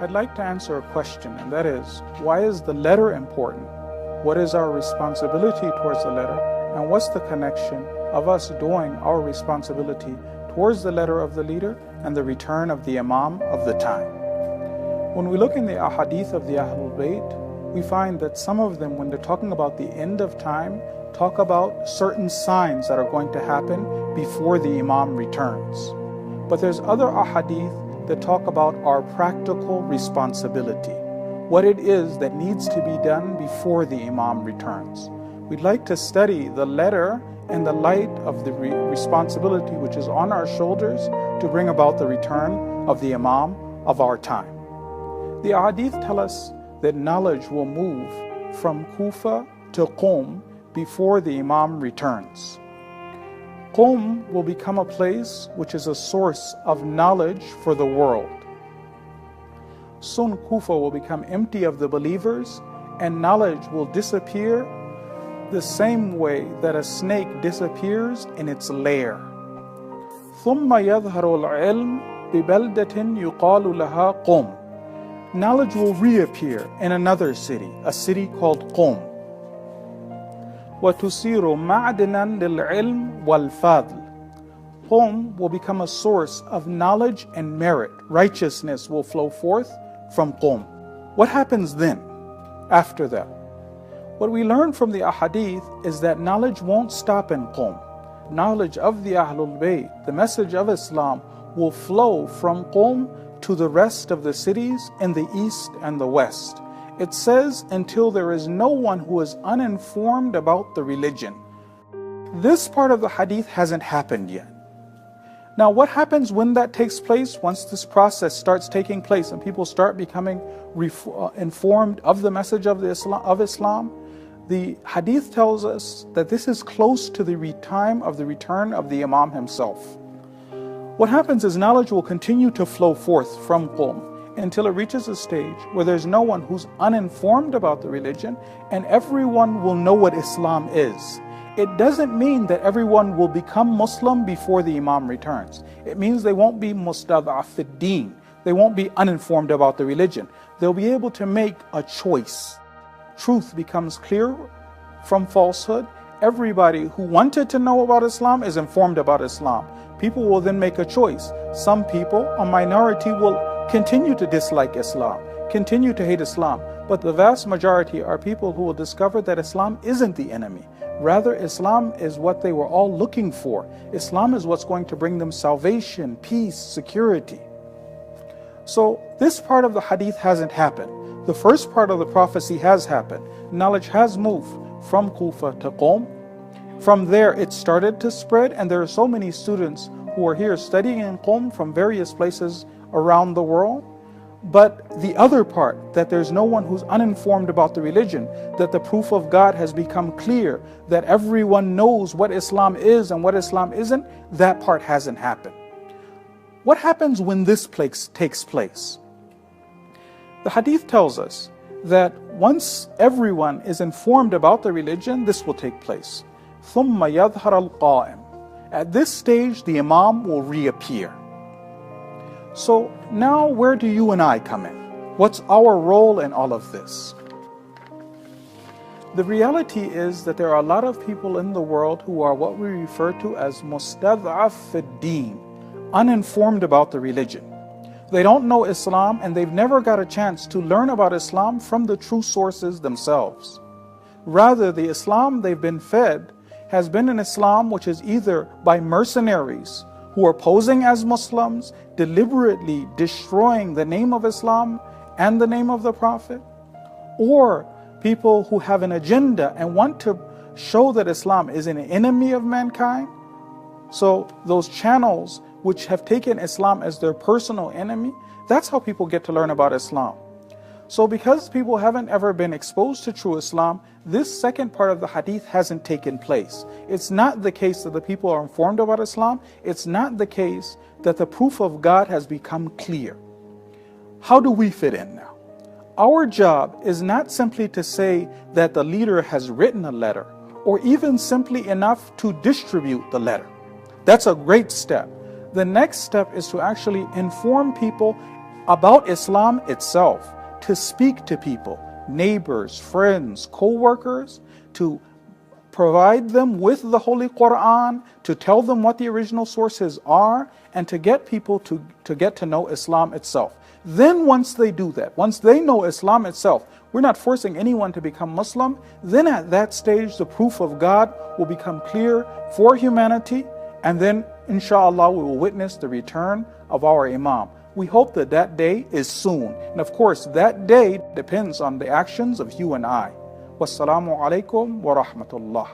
I'd like to answer a question, and that is, why is the letter important? What is our responsibility towards the letter? And what's the connection of us doing our responsibility towards the letter of the leader and the return of the Imam of the time? When we look in the ahadith of the Ahlul Bayt, we find that some of them, when they're talking about the end of time, talk about certain signs that are going to happen before the Imam returns. But there's other ahadith that talk about our practical responsibility, what it is that needs to be done before the Imam returns. We'd like to study the letter in the light of the responsibility which is on our shoulders to bring about the return of the Imam of our time. The ahadith tell us that knowledge will move from Kufa to Qom before the Imam returns. Qom will become a place which is a source of knowledge for the world. Soon Kufa will become empty of the believers and knowledge will disappear the same way that a snake disappears in its lair. ثُمَّ يَظْهَرُ الْعِلْمُ بِبَلْدَةٍ يُقَالُ لَهَا قُمْ. Knowledge will reappear in another city, a city called Qom. وَتُصِيرُ مَعْدِنًا لِلْعِلْمِ وَالْفَضْلِ. Qom will become a source of knowledge and merit. Righteousness will flow forth from Qom. What happens then, after that? What we learn from the ahadith is that knowledge won't stop in Qom. Knowledge of the Ahlul Bayt, the message of Islam, will flow from Qom to the rest of the cities in the east and the west. It says, until there is no one who is uninformed about the religion. This part of the hadith hasn't happened yet. Now, what happens when that takes place? Once this process starts taking place and people start becoming informed of the message of Islam, the hadith tells us that this is close to the time of the return of the Imam himself. What happens is knowledge will continue to flow forth from Qom until it reaches a stage where there's no one who's uninformed about the religion and everyone will know what Islam is. It doesn't mean that everyone will become Muslim before the Imam returns. It means they won't be mustad'af fid-deen. They won't be uninformed about the religion. They'll be able to make a choice. Truth becomes clear from falsehood. Everybody who wanted to know about Islam is informed about Islam. People will then make a choice. Some people, a minority, will continue to dislike Islam, continue to hate Islam, but the vast majority are people who will discover that Islam isn't the enemy. Rather, Islam is what they were all looking for. Islam is what's going to bring them salvation, peace, security. So this part of the hadith hasn't happened. The first part of the prophecy has happened. Knowledge has moved from Kufa to Qom. From there it started to spread, and there are so many students who are here studying in Qom from various places around the world. But the other part, that there's no one who's uninformed about the religion, that the proof of God has become clear, that everyone knows what Islam is and what Islam isn't, that part hasn't happened. What happens when this takes place? The hadith tells us that once everyone is informed about the religion, this will take place. ثُمَّ يَظْهَرَ الْقَائِمُ. At this stage, the Imam will reappear. So now where do you and I come in? What's our role in all of this? The reality is that there are a lot of people in the world who are what we refer to as mustad'af fid-deen, uninformed about the religion. They don't know Islam and they've never got a chance to learn about Islam from the true sources themselves. Rather, the Islam they've been fed has been an Islam which is either by mercenaries who are posing as Muslims, deliberately destroying the name of Islam and the name of the Prophet, or people who have an agenda and want to show that Islam is an enemy of mankind. So those channels which have taken Islam as their personal enemy, that's how people get to learn about Islam. So because people haven't ever been exposed to true Islam, this second part of the hadith hasn't taken place. It's not the case that the people are informed about Islam. It's not the case that the proof of God has become clear. How do we fit in now? Our job is not simply to say that the leader has written a letter, or even simply enough to distribute the letter. That's a great step. The next step is to actually inform people about Islam itself, to speak to people, neighbors, friends, co-workers, to provide them with the Holy Quran, to tell them what the original sources are, and to get people to get to know Islam itself. Then once they do that, once they know Islam itself, we're not forcing anyone to become Muslim, then at that stage the proof of God will become clear for humanity, and then inshallah we will witness the return of our Imam. We hope that that day is soon. And of course, that day depends on the actions of you and I. Wassalamu alaikum wa rahmatullah.